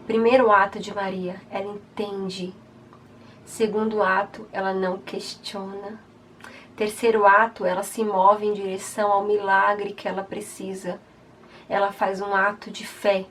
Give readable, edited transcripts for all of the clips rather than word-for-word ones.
Primeiro ato de Maria, ela entende. Segundo ato, ela não questiona. Terceiro ato, ela se move em direção ao milagre que ela precisa. Ela faz um ato de fé.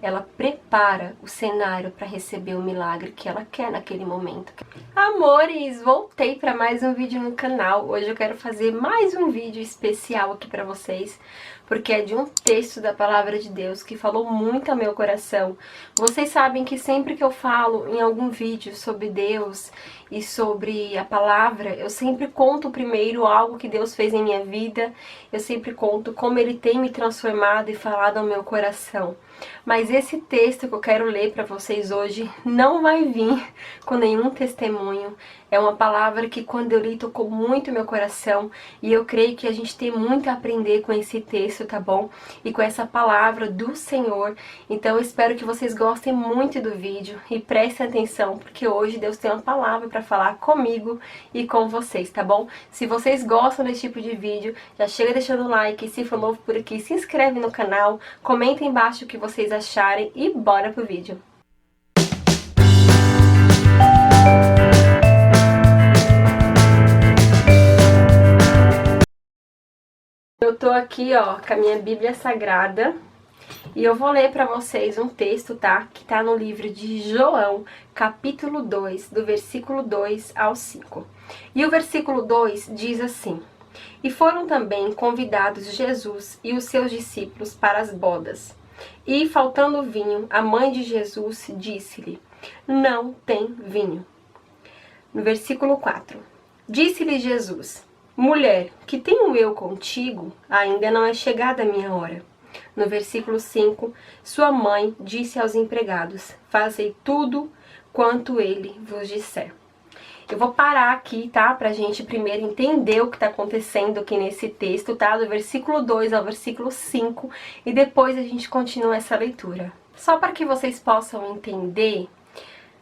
Ela prepara o cenário para receber o milagre que ela quer naquele momento. Amores, voltei para mais um vídeo no canal. Hoje eu quero fazer mais um vídeo especial aqui para vocês, porque é de um texto da Palavra de Deus que falou muito ao meu coração. Vocês sabem que sempre que eu falo em algum vídeo sobre Deus e sobre a palavra, eu sempre conto primeiro algo que Deus fez em minha vida, eu sempre conto como Ele tem me transformado e falado ao meu coração. Mas esse texto que eu quero ler para vocês hoje não vai vir com nenhum testemunho. É uma palavra que quando eu li tocou muito meu coração e eu creio que a gente tem muito a aprender com esse texto, tá bom? E com essa palavra do Senhor. Então eu espero que vocês gostem muito do vídeo e prestem atenção, porque hoje Deus tem uma palavra para falar comigo e com vocês, tá bom? Se vocês gostam desse tipo de vídeo, já chega deixando o like, se for novo por aqui, se inscreve no canal, comenta embaixo o que vocês acharem e bora pro vídeo. Eu tô aqui, ó, com a minha Bíblia Sagrada e eu vou ler pra vocês um texto, tá? Que tá no livro de João, capítulo 2, do versículo 2 ao 5. E o versículo 2 diz assim: E foram também convidados Jesus e os seus discípulos para as bodas. E, faltando vinho, a mãe de Jesus disse-lhe: Não tem vinho. No versículo 4. Disse-lhe Jesus: Mulher, que tenho eu contigo? Ainda não é chegada a minha hora. No versículo 5, sua mãe disse aos empregados: Fazei tudo quanto ele vos disser. Eu vou parar aqui, tá? Pra gente primeiro entender o que tá acontecendo aqui nesse texto, tá? Do versículo 2 ao versículo 5, e depois a gente continua essa leitura. Só para que vocês possam entender,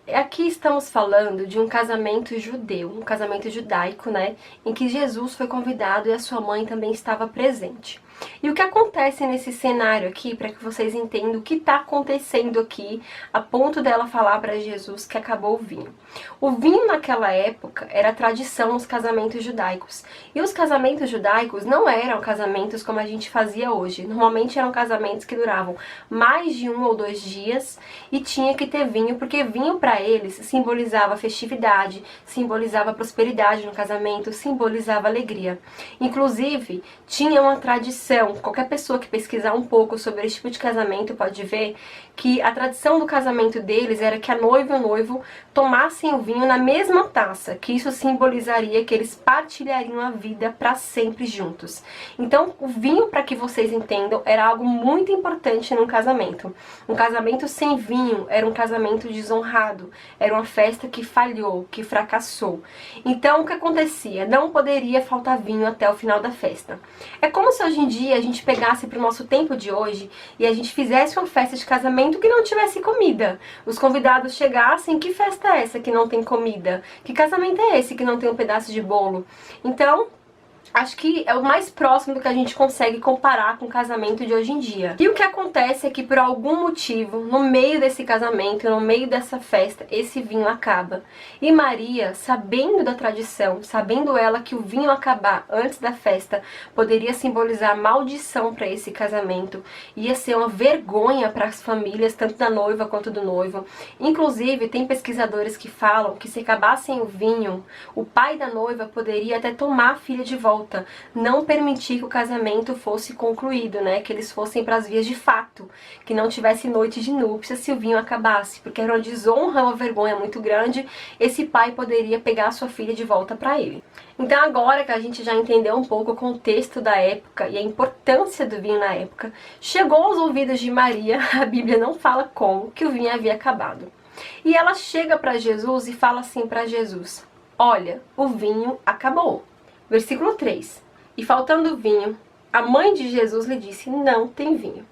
aqui estamos falando de um casamento judeu, um casamento judaico, né? Em que Jesus foi convidado e a sua mãe também estava presente. E o que acontece nesse cenário aqui, para que vocês entendam o que está acontecendo aqui, a ponto dela falar para Jesus que acabou o vinho. O vinho naquela época era tradição nos casamentos judaicos. E os casamentos judaicos não eram casamentos como a gente fazia hoje. Normalmente eram casamentos que duravam mais de 1 ou 2 dias e tinha que ter vinho, porque vinho para eles simbolizava festividade, simbolizava prosperidade no casamento, simbolizava alegria. Inclusive, tinha uma tradição. Qualquer pessoa que pesquisar um pouco sobre esse tipo de casamento pode ver que a tradição do casamento deles era que a noiva e o noivo tomassem o vinho na mesma taça, que isso simbolizaria que eles partilhariam a vida para sempre juntos. Então, o vinho, para que vocês entendam, era algo muito importante num casamento. Um casamento sem vinho era um casamento desonrado, era uma festa que falhou, que fracassou. Então, o que acontecia? Não poderia faltar vinho até o final da festa. É como se hoje em dia a gente pegasse para o nosso tempo de hoje e a gente fizesse uma festa de casamento que não tivesse comida. Os convidados chegassem: que festa é essa que não tem comida? Que casamento é esse que não tem um pedaço de bolo? Então, acho que é o mais próximo do que a gente consegue comparar com o casamento de hoje em dia. E o que acontece é que, por algum motivo, no meio desse casamento, no meio dessa festa, esse vinho acaba. E Maria, sabendo da tradição, sabendo ela que o vinho acabar antes da festa poderia simbolizar maldição para esse casamento, ia ser uma vergonha para as famílias, tanto da noiva quanto do noivo. Inclusive, tem pesquisadores que falam que se acabassem o vinho, o pai da noiva poderia até tomar a filha de volta, não permitir que o casamento fosse concluído, né? Que eles fossem para as vias de fato, que não tivesse noite de núpcias se o vinho acabasse, porque era uma desonra, uma vergonha muito grande. Esse pai poderia pegar a sua filha de volta para ele. Então, agora que a gente já entendeu um pouco o contexto da época e a importância do vinho na época, chegou aos ouvidos de Maria, a Bíblia não fala como, que o vinho havia acabado. E ela chega para Jesus e fala assim para Jesus: olha, o vinho acabou. Versículo 3. E faltando vinho, a mãe de Jesus lhe disse: Não tem vinho.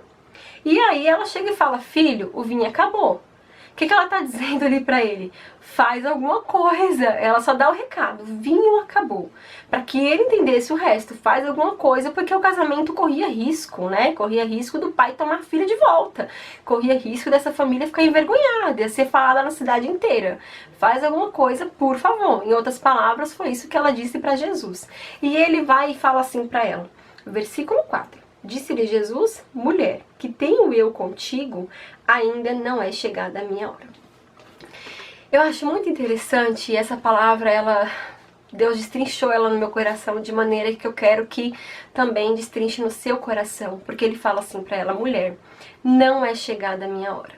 E aí ela chega e fala: Filho, o vinho acabou. que ela tá dizendo ali pra ele? Faz alguma coisa. Ela só dá o recado, vinho acabou. Pra que ele entendesse o resto, faz alguma coisa, porque o casamento corria risco, né? Corria risco do pai tomar a filha de volta. Corria risco dessa família ficar envergonhada, ia ser falada na cidade inteira. Faz alguma coisa, por favor. Em outras palavras, foi isso que ela disse pra Jesus. E ele vai e fala assim pra ela. Versículo 4. Disse-lhe Jesus, mulher, que tenho eu contigo, ainda não é chegada a minha hora. Eu acho muito interessante essa palavra, Deus destrinchou ela no meu coração de maneira que eu quero que também destrinche no seu coração. Porque ele fala assim pra ela, mulher, não é chegada a minha hora.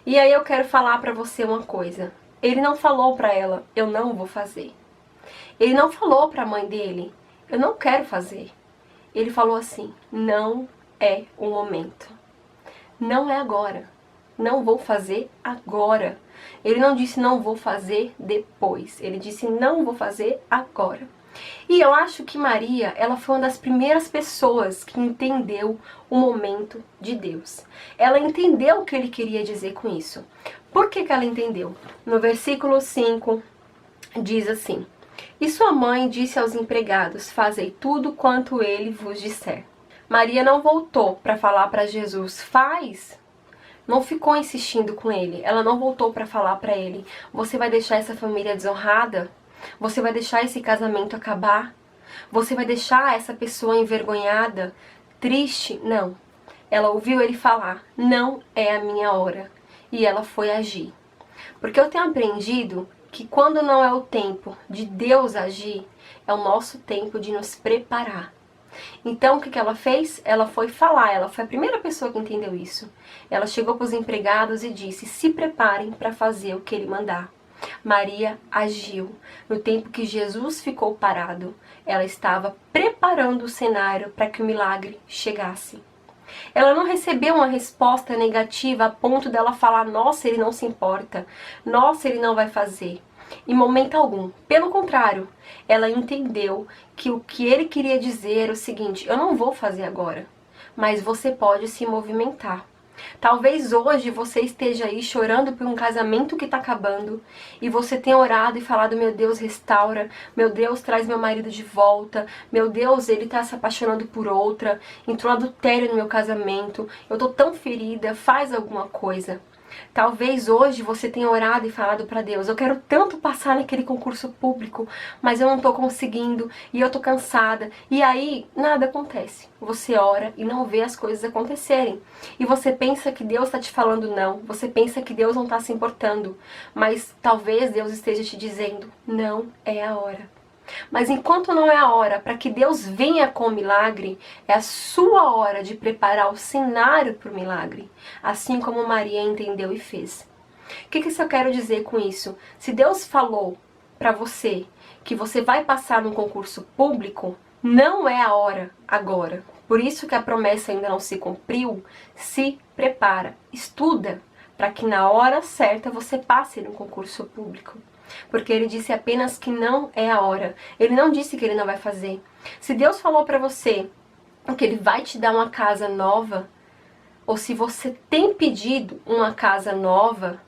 E aí eu quero falar pra você uma coisa. Ele não falou pra ela, eu não vou fazer. Ele não falou pra mãe dele, eu não quero fazer. Ele falou assim, não é o momento. Não é agora. Não vou fazer agora. Ele não disse não vou fazer depois. Ele disse não vou fazer agora. E eu acho que Maria, ela foi uma das primeiras pessoas que entendeu o momento de Deus. Ela entendeu o que ele queria dizer com isso. Por que ela entendeu? No versículo 5 diz assim, e sua mãe disse aos empregados, fazei tudo quanto ele vos disser. Maria não voltou para falar para Jesus, faz. Não ficou insistindo com ele. Ela não voltou para falar para ele, você vai deixar essa família desonrada? Você vai deixar esse casamento acabar? Você vai deixar essa pessoa envergonhada, triste? Não. Ela ouviu ele falar, não é a minha hora. E ela foi agir. Porque eu tenho aprendido que quando não é o tempo de Deus agir, é o nosso tempo de nos preparar. Então o que ela fez? Ela foi falar, ela foi a primeira pessoa que entendeu isso. Ela chegou para os empregados e disse, se preparem para fazer o que ele mandar. Maria agiu. No tempo que Jesus ficou parado, ela estava preparando o cenário para que o milagre chegasse. Ela não recebeu uma resposta negativa a ponto dela falar, nossa, ele não se importa, nossa, ele não vai fazer. Em momento algum. Pelo contrário, ela entendeu que o que ele queria dizer era o seguinte, eu não vou fazer agora, mas você pode se movimentar. Talvez hoje você esteja aí chorando por um casamento que está acabando e você tenha orado e falado, meu Deus, restaura, meu Deus, traz meu marido de volta, meu Deus, ele está se apaixonando por outra, entrou adultério no meu casamento, eu estou tão ferida, faz alguma coisa. Talvez hoje você tenha orado e falado para Deus, eu quero tanto passar naquele concurso público, mas eu não estou conseguindo e eu estou cansada. E aí nada acontece. Você ora e não vê as coisas acontecerem. E você pensa que Deus está te falando não, você pensa que Deus não está se importando, mas talvez Deus esteja te dizendo, não é a hora. Mas enquanto não é a hora para que Deus venha com o milagre, é a sua hora de preparar o cenário para o milagre, assim como Maria entendeu e fez. O que eu quero dizer com isso? Se Deus falou para você que você vai passar num concurso público, não é a hora agora. Por isso que a promessa ainda não se cumpriu, se prepara, estuda, para que na hora certa você passe num concurso público. Porque ele disse apenas que não é a hora. Ele não disse que ele não vai fazer. Se Deus falou para você que ele vai te dar uma casa nova, ou se você tem pedido uma casa nova,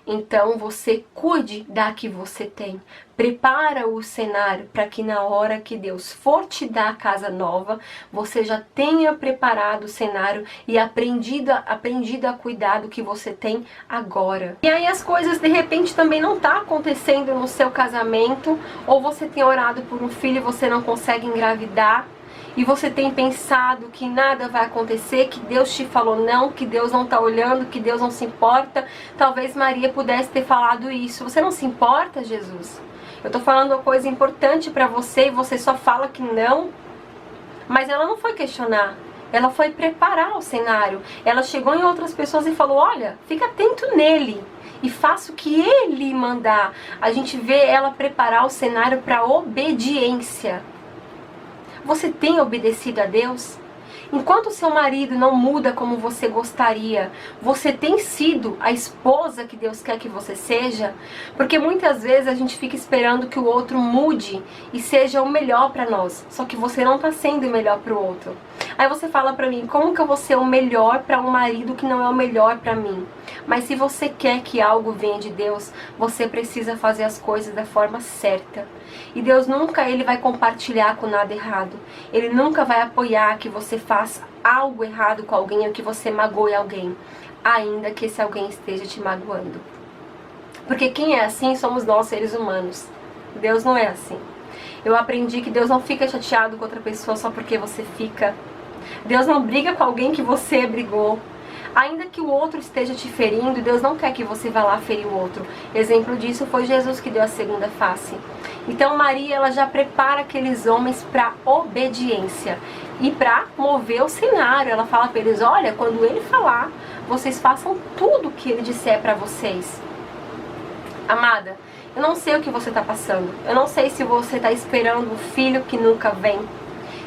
então você cuide da que você tem. Prepara o cenário para que na hora que Deus for te dar a casa nova, você já tenha preparado o cenário e aprendido a cuidar do que você tem agora. E aí as coisas de repente também não tá acontecendo no seu casamento, ou você tem orado por um filho e você não consegue engravidar, e você tem pensado que nada vai acontecer, que Deus te falou não, que Deus não está olhando, que Deus não se importa. Talvez Maria pudesse ter falado isso. Você não se importa, Jesus? Eu estou falando uma coisa importante para você e você só fala que não. Mas ela não foi questionar. Ela foi preparar o cenário. Ela chegou em outras pessoas e falou, olha, fica atento nele e faça o que ele mandar. A gente vê ela preparar o cenário para obediência. Você tem obedecido a Deus? Enquanto seu marido não muda como você gostaria, você tem sido a esposa que Deus quer que você seja? Porque muitas vezes a gente fica esperando que o outro mude e seja o melhor para nós, só que você não está sendo o melhor para o outro. Aí você fala pra mim, como que eu vou ser o melhor pra um marido que não é o melhor pra mim? Mas se você quer que algo venha de Deus, você precisa fazer as coisas da forma certa. E Deus nunca ele vai compartilhar com nada errado. Ele nunca vai apoiar que você faça algo errado com alguém ou que você magoe alguém, ainda que esse alguém esteja te magoando. Porque quem é assim somos nós, seres humanos. Deus não é assim. Eu aprendi que Deus não fica chateado com outra pessoa só porque você fica. Deus não briga com alguém que você brigou. Ainda que o outro esteja te ferindo, Deus não quer que você vá lá ferir o outro. Exemplo disso foi Jesus que deu a segunda face. Então Maria, ela já prepara aqueles homens para obediência e para mover o cenário. Ela fala para eles, olha, quando ele falar, vocês façam tudo o que ele disser para vocês. Amada, eu não sei o que você está passando. Eu não sei se você está esperando o filho que nunca vem.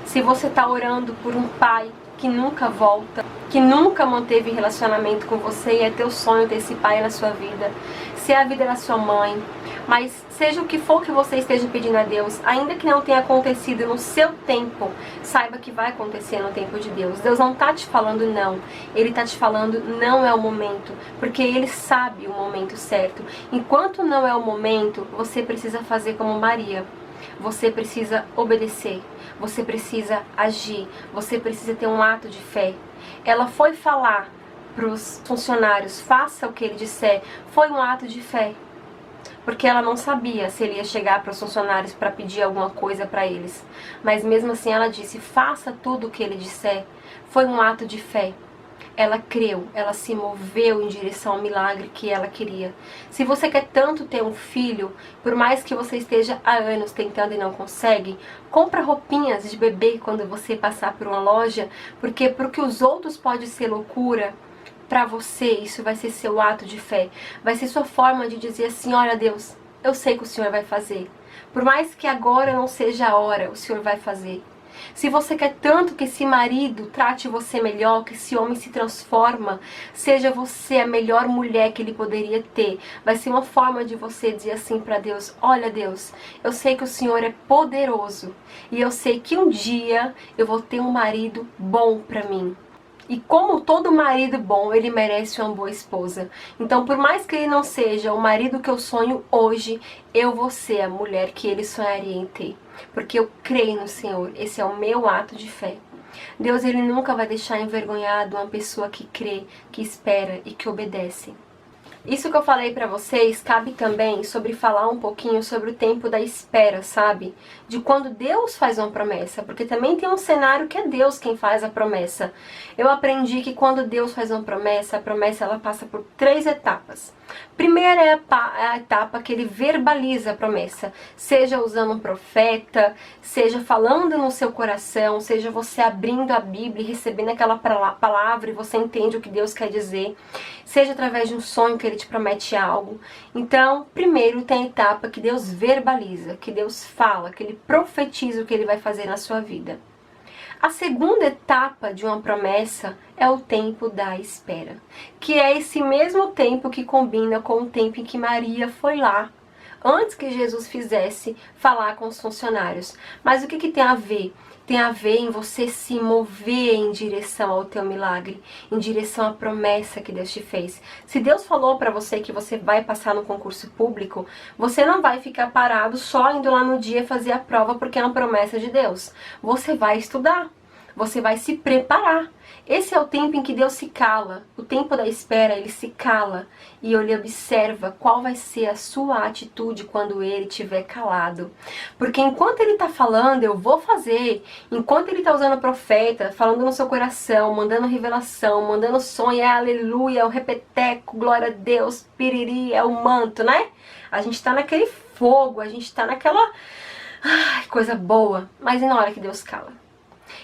Se você está orando por um pai que nunca volta, que nunca manteve relacionamento com você e é teu sonho ter esse pai na sua vida. Se é a vida da sua mãe. Mas seja o que for que você esteja pedindo a Deus, ainda que não tenha acontecido no seu tempo, saiba que vai acontecer no tempo de Deus. Deus não está te falando não. Ele está te falando não é o momento, porque Ele sabe o momento certo. Enquanto não é o momento, você precisa fazer como Maria. Você precisa obedecer, você precisa agir, você precisa ter um ato de fé. Ela foi falar para os funcionários, faça o que ele disser, foi um ato de fé. Porque ela não sabia se ele ia chegar para os funcionários para pedir alguma coisa para eles. Mas mesmo assim ela disse, faça tudo o que ele disser. Foi um ato de fé. Ela creu, ela se moveu em direção ao milagre que ela queria. Se você quer tanto ter um filho, por mais que você esteja há anos tentando e não consegue, compra roupinhas de bebê quando você passar por uma loja, porque para o que os outros pode ser loucura, para você isso vai ser seu ato de fé. Vai ser sua forma de dizer assim, olha Deus, eu sei que o Senhor vai fazer. Por mais que agora não seja a hora, o Senhor vai fazer. Se você quer tanto que esse marido trate você melhor, que esse homem se transforma, seja você a melhor mulher que ele poderia ter, vai ser uma forma de você dizer assim para Deus, olha Deus, eu sei que o Senhor é poderoso e eu sei que um dia eu vou ter um marido bom para mim. E como todo marido bom, ele merece uma boa esposa. Então, por mais que ele não seja o marido que eu sonho hoje, eu vou ser a mulher que ele sonharia em ter. Porque eu creio no Senhor. Esse é o meu ato de fé. Deus, ele nunca vai deixar envergonhado uma pessoa que crê, que espera e que obedece. Isso que eu falei pra vocês cabe também sobre falar um pouquinho sobre o tempo da espera, sabe? De quando Deus faz uma promessa, porque também tem um cenário que é Deus quem faz a promessa. Eu aprendi que quando Deus faz uma promessa, a promessa ela passa por 3 etapas. Primeira é a etapa que ele verbaliza a promessa, seja usando um profeta, seja falando no seu coração, seja você abrindo a Bíblia e recebendo aquela palavra e você entende o que Deus quer dizer, seja através de um sonho que ele te promete algo. Então, primeiro tem a etapa que Deus verbaliza, que Deus fala, que ele profetiza o que ele vai fazer na sua vida. A segunda etapa de uma promessa é o tempo da espera, que é esse mesmo tempo que combina com o tempo em que Maria foi lá, antes que Jesus fizesse falar com os funcionários. Mas o que tem a ver? Tem a ver em você se mover em direção ao teu milagre, em direção à promessa que Deus te fez. Se Deus falou para você que você vai passar no concurso público, você não vai ficar parado só indo lá no dia fazer a prova porque é uma promessa de Deus. Você vai estudar, você vai se preparar. Esse é o tempo em que Deus se cala. O tempo da espera, ele se cala e ele observa qual vai ser a sua atitude quando ele estiver calado. Porque enquanto ele está falando, eu vou fazer. Enquanto ele está usando o profeta, falando no seu coração, mandando revelação, mandando sonho, é aleluia, é o repeteco, glória a Deus, piriri, é o manto, né? A gente está naquele fogo, a gente está naquela coisa boa. Mas e na hora que Deus cala?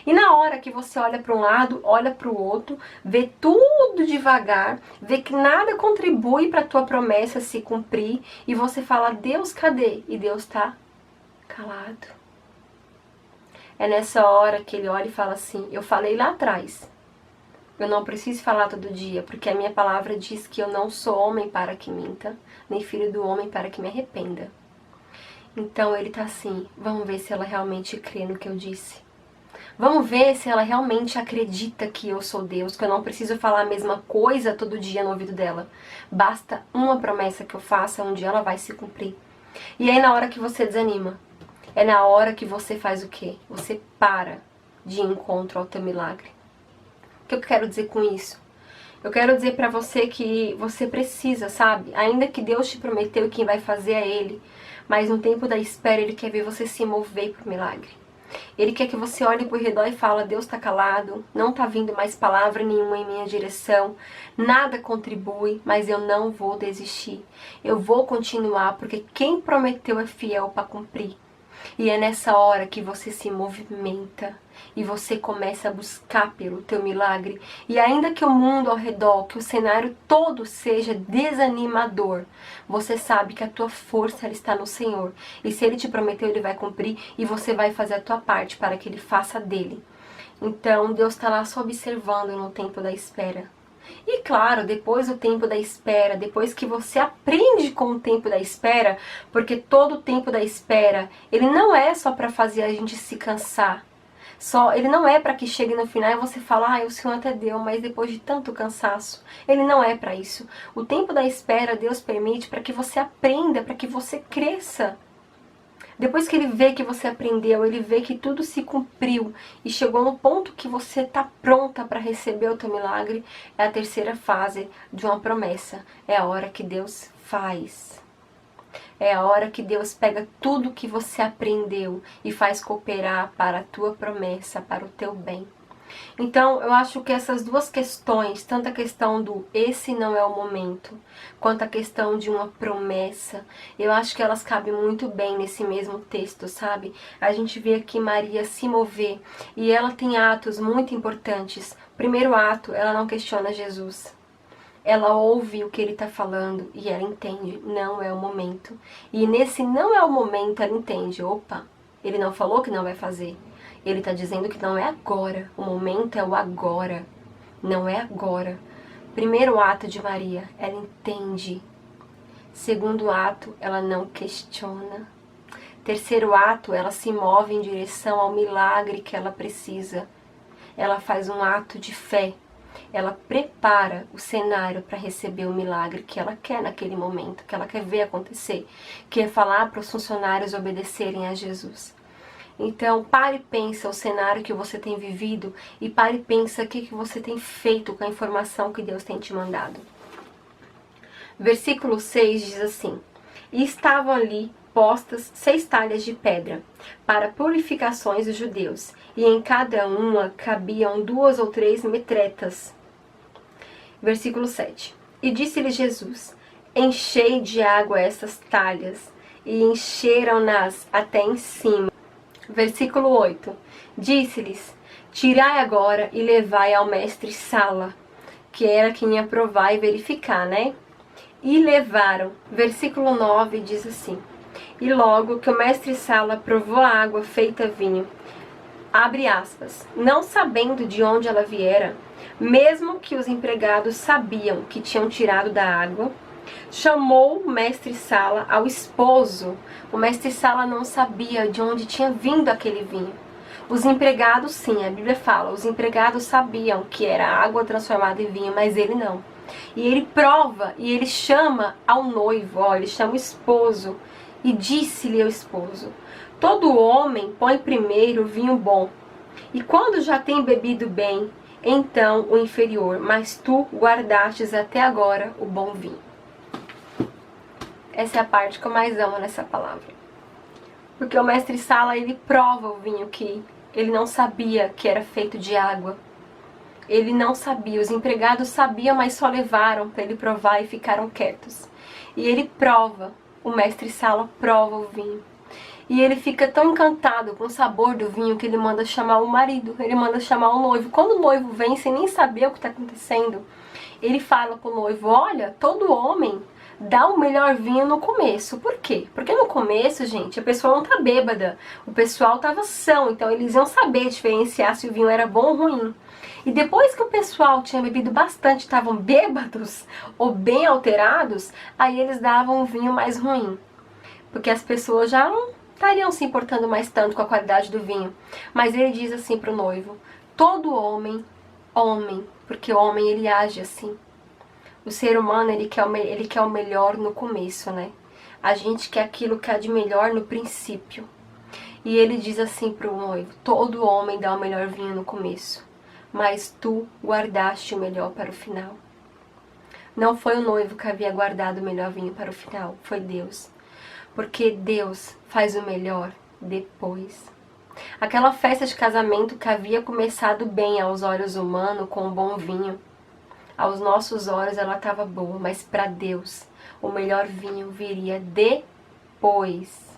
E na hora que você olha para um lado, olha para o outro, vê tudo devagar, vê que nada contribui para a tua promessa se cumprir, e você fala, Deus, cadê? E Deus está calado. É nessa hora que ele olha e fala assim, eu falei lá atrás, eu não preciso falar todo dia, porque a minha palavra diz que eu não sou homem para que minta, nem filho do homem para que me arrependa. Então ele tá assim, vamos ver se ela realmente crê no que eu disse. Vamos ver se ela realmente acredita que eu sou Deus, que eu não preciso falar a mesma coisa todo dia no ouvido dela. Basta uma promessa que eu faça, um dia ela vai se cumprir. E aí na hora que você desanima, é na hora que você faz o quê? Você para de encontro ao teu milagre. O que eu quero dizer com isso? Eu quero dizer pra você que você precisa, sabe? Ainda que Deus te prometeu quem vai fazer é Ele, mas no tempo da espera Ele quer ver você se mover pro milagre. Ele quer que você olhe por redor e fala, Deus tá calado, não tá vindo mais palavra nenhuma em minha direção, nada contribui, mas eu não vou desistir. Eu vou continuar, porque quem prometeu é fiel para cumprir. E é nessa hora que você se movimenta e você começa a buscar pelo teu milagre. E ainda que o mundo ao redor, que o cenário todo seja desanimador, você sabe que a tua força ela está no Senhor. E se Ele te prometeu, Ele vai cumprir e você vai fazer a tua parte para que Ele faça dele. Então Deus está lá só observando no tempo da espera. E claro, depois do tempo da espera, depois que você aprende com o tempo da espera, porque todo o tempo da espera, ele não é só para fazer a gente se cansar. Ele não é para que chegue no final e você fala, o Senhor até deu, mas depois de tanto cansaço. Ele não é para isso. O tempo da espera, Deus permite para que você aprenda, para que você cresça. Depois que Ele vê que você aprendeu, Ele vê que tudo se cumpriu e chegou no ponto que você está pronta para receber o teu milagre, é a terceira fase de uma promessa. É a hora que Deus faz. É a hora que Deus pega tudo que você aprendeu e faz cooperar para a tua promessa, para o teu bem. Então, eu acho que essas duas questões, tanto a questão do esse não é o momento, quanto a questão de uma promessa, eu acho que elas cabem muito bem nesse mesmo texto, sabe? A gente vê aqui Maria se mover e ela tem atos muito importantes. Primeiro ato, ela não questiona Jesus. Ela ouve o que ele está falando e ela entende, não é o momento. E nesse não é o momento, ela entende, opa, ele não falou que não vai fazer. Ele está dizendo que não é agora, o momento é o agora, não é agora. Primeiro ato de Maria, ela entende. Segundo ato, ela não questiona. Terceiro ato, ela se move em direção ao milagre que ela precisa. Ela faz um ato de fé. Ela prepara o cenário para receber o milagre que ela quer naquele momento, que ela quer ver acontecer, que é falar para os funcionários obedecerem a Jesus. Então, pare e pensa o cenário que você tem vivido e pare e pensa o que você tem feito com a informação que Deus tem te mandado. Versículo 6 diz assim, e estavam ali postas 6 talhas de pedra para purificações dos judeus, e em cada uma cabiam 2 ou 3 metretas. Versículo 7. E disse-lhe Jesus, enchei de água essas talhas, e encheram-nas até em cima. Versículo 8. Disse-lhes, tirai agora e levai ao mestre Sala, que era quem ia provar e verificar, né? E levaram. Versículo 9 diz assim, e logo que o mestre Sala provou a água feita vinho, abre aspas, não sabendo de onde ela viera, mesmo que os empregados sabiam que tinham tirado da água, chamou o mestre Sala ao esposo. O mestre Sala não sabia de onde tinha vindo aquele vinho. Os empregados, sim, a Bíblia fala, os empregados sabiam que era água transformada em vinho, mas ele não. E ele prova, e ele chama ao noivo, ele chama o esposo, e disse-lhe ao esposo, todo homem põe primeiro o vinho bom, e quando já tem bebido bem, então o inferior, mas tu guardastes até agora o bom vinho. Essa é a parte que eu mais amo nessa palavra. Porque o mestre Sala, ele prova o vinho que ele não sabia que era feito de água. Ele não sabia, os empregados sabiam, mas só levaram para ele provar e ficaram quietos. E ele prova, o mestre Sala prova o vinho. E ele fica tão encantado com o sabor do vinho que ele manda chamar o marido, ele manda chamar o noivo. Quando o noivo vem sem nem saber o que está acontecendo, ele fala para o noivo, olha, todo homem dá o melhor vinho no começo. Por quê? Porque no começo, gente, a pessoa não tá bêbada, o pessoal tava são, então eles iam saber diferenciar se o vinho era bom ou ruim. E depois que o pessoal tinha bebido bastante, estavam bêbados ou bem alterados, aí eles davam um vinho mais ruim. Porque as pessoas já não estariam se importando mais tanto com a qualidade do vinho. Mas ele diz assim para o noivo: todo homem, porque homem ele age assim. O ser humano ele quer o melhor no começo, né? A gente quer aquilo que é de melhor no princípio. E ele diz assim para o noivo: todo homem dá o melhor vinho no começo, mas tu guardaste o melhor para o final. Não foi o noivo que havia guardado o melhor vinho para o final, foi Deus. Porque Deus faz o melhor depois. Aquela festa de casamento que havia começado bem aos olhos humanos, com um bom vinho, aos nossos olhos ela estava boa, mas para Deus o melhor vinho viria depois.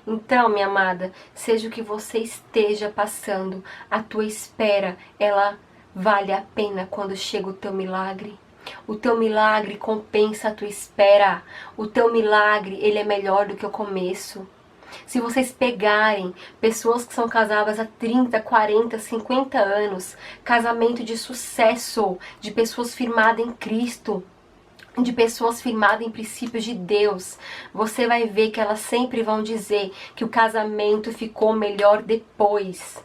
Então, minha amada, seja o que você esteja passando, a tua espera, ela vale a pena quando chega o teu milagre. O teu milagre compensa a tua espera. O teu milagre, ele é melhor do que o começo. Se vocês pegarem pessoas que são casadas há 30, 40, 50 anos, casamento de sucesso, de pessoas firmadas em Cristo, de pessoas firmadas em princípios de Deus, você vai ver que elas sempre vão dizer que o casamento ficou melhor depois.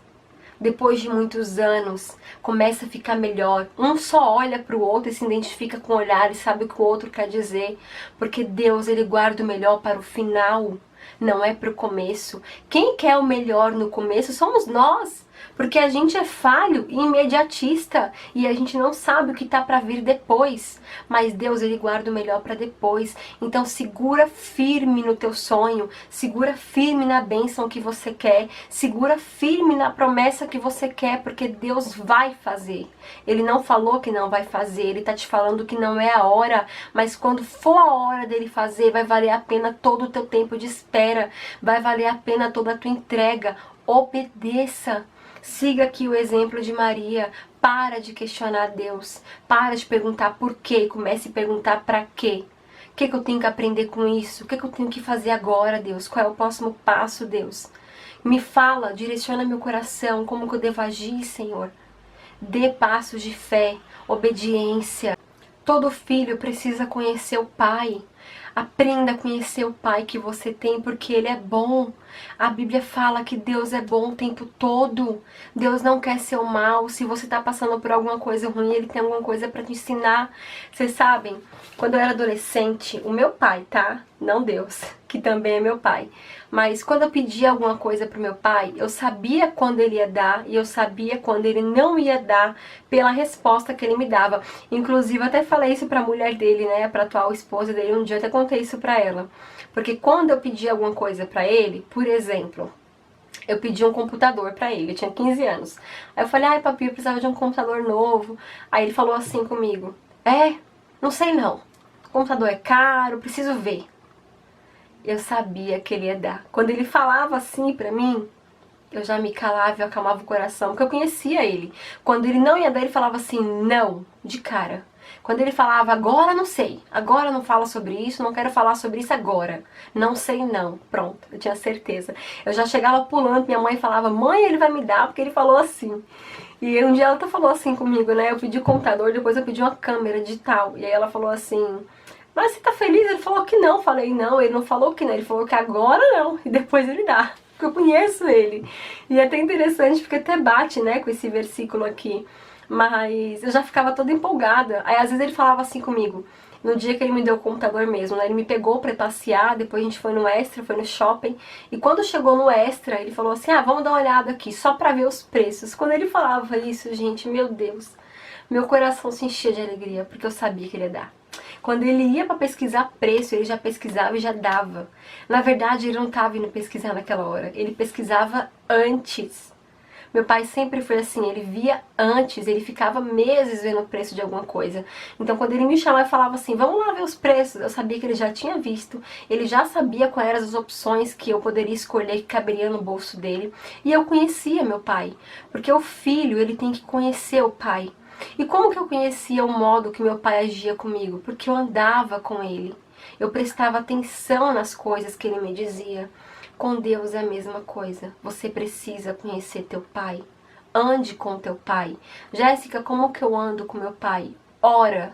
Depois de muitos anos, começa a ficar melhor. Um só olha para o outro e se identifica com o olhar e sabe o que o outro quer dizer. Porque Deus, ele guarda o melhor para o final, não é para o começo. Quem quer o melhor no começo somos nós. Porque a gente é falho e imediatista e a gente não sabe o que está para vir depois. Mas Deus, ele guarda o melhor para depois. Então segura firme no teu sonho, segura firme na bênção que você quer, segura firme na promessa que você quer, porque Deus vai fazer. Ele não falou que não vai fazer, ele está te falando que não é a hora, mas quando for a hora dele fazer, vai valer a pena todo o teu tempo de espera, vai valer a pena toda a tua entrega. Obedeça. Siga aqui o exemplo de Maria. Para de questionar Deus. Para de perguntar por quê. Comece a perguntar para quê. O que eu tenho que aprender com isso? O que eu tenho que fazer agora, Deus? Qual é o próximo passo, Deus? Me fala, direciona meu coração. Como que eu devo agir, Senhor? Dê passos de fé, obediência. Todo filho precisa conhecer o Pai. Aprenda a conhecer o Pai que você tem, porque Ele é bom. A Bíblia fala que Deus é bom o tempo todo. Deus não quer seu mal. Se você está passando por alguma coisa ruim, Ele tem alguma coisa para te ensinar. Vocês sabem, quando eu era adolescente, o meu pai, tá? Não Deus, que também é meu pai. Mas quando eu pedia alguma coisa pro meu pai, eu sabia quando ele ia dar e eu sabia quando ele não ia dar pela resposta que ele me dava. Inclusive, eu até falei isso pra mulher dele, né, pra atual esposa dele, um dia eu até contei isso pra ela. Porque quando eu pedia alguma coisa pra ele, por exemplo, eu pedi um computador pra ele, eu tinha 15 anos. Aí eu falei: ai papi, eu precisava de um computador novo. Aí ele falou assim comigo: não sei não, o computador é caro, preciso ver. Eu sabia que ele ia dar. Quando ele falava assim pra mim, eu já me calava e acalmava o coração, porque eu conhecia ele. Quando ele não ia dar, ele falava assim, não, de cara. Quando ele falava, agora não sei, agora não fala sobre isso, não quero falar sobre isso agora. Não sei não, pronto, eu tinha certeza. Eu já chegava pulando, minha mãe falava, mãe, ele vai me dar, porque ele falou assim. E um dia ela até falou assim comigo, né, eu pedi o computador, depois eu pedi uma câmera digital. E aí ela falou assim, mas você tá feliz? Ele falou que não. Falei, não, ele não falou que não, ele falou que agora não, e depois ele dá. Porque eu conheço ele. E é até interessante, porque até bate, né, com esse versículo aqui. Mas eu já ficava toda empolgada. Aí às vezes ele falava assim comigo, no dia que ele me deu o computador mesmo, né, ele me pegou pra passear, depois a gente foi no Extra, foi no shopping. E quando chegou no Extra, ele falou assim, vamos dar uma olhada aqui, só pra ver os preços. Quando ele falava isso, gente, meu Deus, meu coração se enchia de alegria, porque eu sabia que ele ia dar. Quando ele ia para pesquisar preço, ele já pesquisava e já dava. Na verdade, ele não estava indo pesquisar naquela hora, ele pesquisava antes. Meu pai sempre foi assim, ele via antes, ele ficava meses vendo o preço de alguma coisa. Então quando ele me chamava e falava assim, vamos lá ver os preços, eu sabia que ele já tinha visto, ele já sabia quais eram as opções que eu poderia escolher que caberia no bolso dele. E eu conhecia meu pai, porque o filho, ele tem que conhecer o pai. E como que eu conhecia o modo que meu pai agia comigo? Porque eu andava com ele. Eu prestava atenção nas coisas que ele me dizia. Com Deus é a mesma coisa. Você precisa conhecer teu pai. Ande com teu pai. Jéssica, como que eu ando com meu pai? Ora.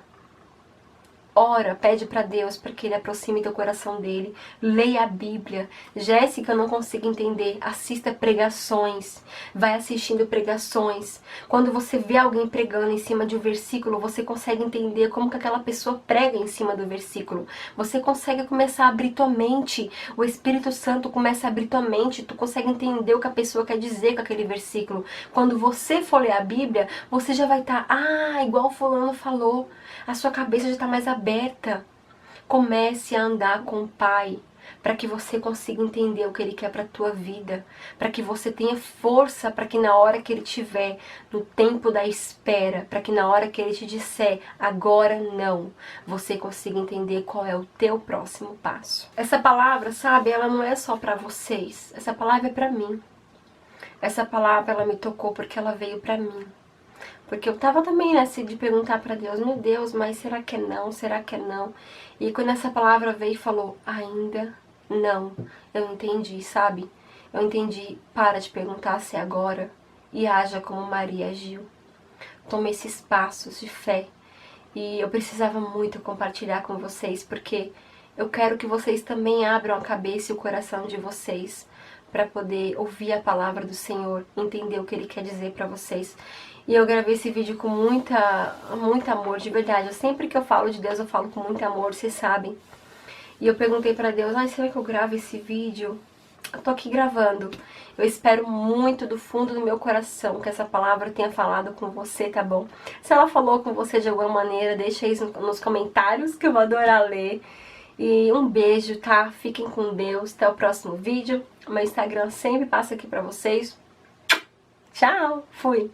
Ora, pede para Deus para que Ele aproxime teu coração dele. Leia a Bíblia. Jéssica, eu não consigo entender. Assista pregações. Vai assistindo pregações. Quando você vê alguém pregando em cima de um versículo, você consegue entender como que aquela pessoa prega em cima do versículo. Você consegue começar a abrir tua mente. O Espírito Santo começa a abrir tua mente. Tu consegue entender o que a pessoa quer dizer com aquele versículo. Quando você for ler a Bíblia, você já vai estar, igual o fulano falou. A sua cabeça já está mais aberta. Comece a andar com o Pai, para que você consiga entender o que Ele quer para a tua vida, para que você tenha força, para que na hora que Ele tiver, no tempo da espera, para que na hora que Ele te disser, agora não, você consiga entender qual é o teu próximo passo. Essa palavra, sabe, ela não é só para vocês, essa palavra é para mim. Essa palavra, ela me tocou porque ela veio para mim. Porque eu tava também nessa de perguntar pra Deus, meu Deus, mas será que é não? Será que é não? E quando essa palavra veio e falou, ainda não, eu entendi, sabe? Eu entendi, para de perguntar se é agora e haja como Maria agiu. Tome esses passos de fé. E eu precisava muito compartilhar com vocês, porque eu quero que vocês também abram a cabeça e o coração de vocês para poder ouvir a palavra do Senhor, entender o que Ele quer dizer para vocês. E eu gravei esse vídeo com muito amor, de verdade. Sempre que eu falo de Deus, eu falo com muito amor, vocês sabem. E eu perguntei pra Deus, será que eu gravo esse vídeo? Eu tô aqui gravando. Eu espero muito do fundo do meu coração que essa palavra tenha falado com você, tá bom? Se ela falou com você de alguma maneira, deixa aí nos comentários que eu vou adorar ler. E um beijo, tá? Fiquem com Deus. Até o próximo vídeo. O meu Instagram sempre passa aqui pra vocês. Tchau! Fui!